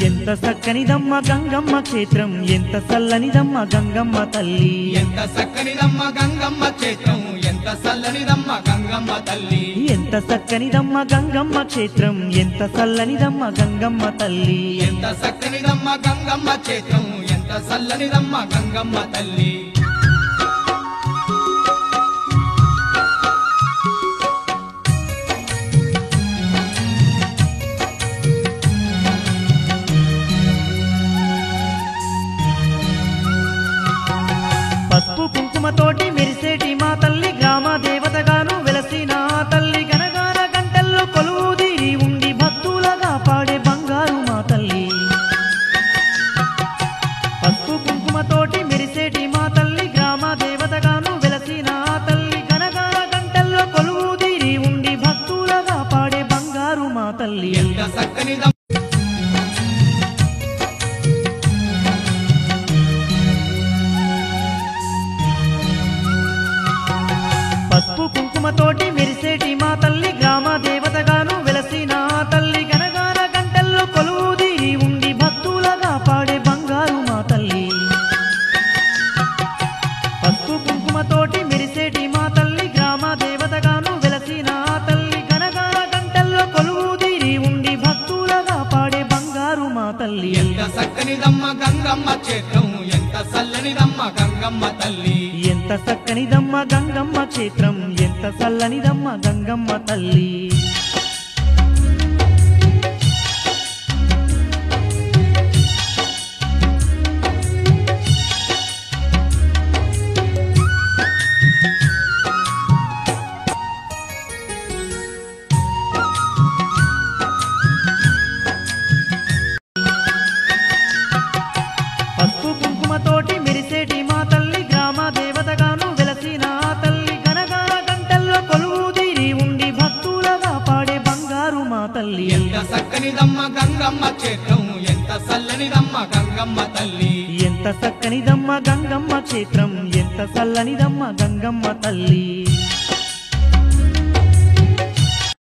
ఎంత సక్కనిదమ్మ గంగమ్మ క్షేత్రం ఎంత సల్లనిదమ్మ గంగమ్మ తల్లి ఎంత సక్కనిదమ్మ గంగమ్మ క్షేత్రం ఎంత సల్లనిదమ్మ గంగమ్మ తల్లి ఎంత సక్కనిదమ్మ గంగమ్మ క్షేత్రం ఎంత సల్లనిదమ్మ గంగమ్మ తల్లి ఎంత సక్కనిదమ్మ గంగమ్మ క్షేత్రం ఎంత సల్లనిదమ్మ గంగమ్మ తల్లి పసుపు కుంకుమతోటి మెరిసేటి మా తల్లి గ్రామ దేవతగాను వెలసిన తల్లి గనగాన గంటల్లో కొలువుదీరి ఉండి భక్తులగా పాడే బంగారు మా తల్లి పసుపు కుంకుమతోటి మెరిసేటి మా తల్లి గ్రామ దేవతగాను వెలసిన తల్లి గనగాన గంటల్లో కొలువుదీరి ఉండి భక్తులగా పాడే బంగారు మా తల్లి ఎంత సక్కనిదమ్మ పసుపు కుంకుమతోటి మెరిసేటి మా తల్లి గ్రామ దేవతగాను వెలసిన తల్లి గనగాన గంటల్లో కొలువుదీరి ఉండి భక్తులగా పాడే బంగారు మా తల్లి పసుపు కుంకుమతోటి మెరిసేటి మా తల్లి గ్రామ దేవతగాను వెలసిన తల్లి గనగాన గంటల్లో కొలువుదీరి ఉండి భక్తులగా పాడే బంగారు మా తల్లి ఎంత సక్కనిదమ్మ గంగమ్మ క్షేత్రం ఎంత సల్లనిదమ్మ గంగమ్మ తల్లి ఎంత సక్కనిదమ్మ గంగమ్మ క్షేత్రం ఎంత సల్లనిదమ్మ గంగమ్మ తల్లి పసుపు కుంకుమతోటి మెరిసేటి మా తల్లి గ్రామ దేవతగాను వెలసిన తల్లి గనగాన గంటల్లో కొలువుదీరి ఉండి భక్తులగా పాడే బంగారు మా తల్లి ఎంత సక్కనిదమ్మ గంగమ్మ క్షేత్రం ఎంత సల్లనిదమ్మ గంగమ్మ తల్లి ఎంత సక్కనిదమ్మ గంగమ్మ క్షేత్రం ఎంత సల్లనిదమ్మ గంగమ్మ తల్లి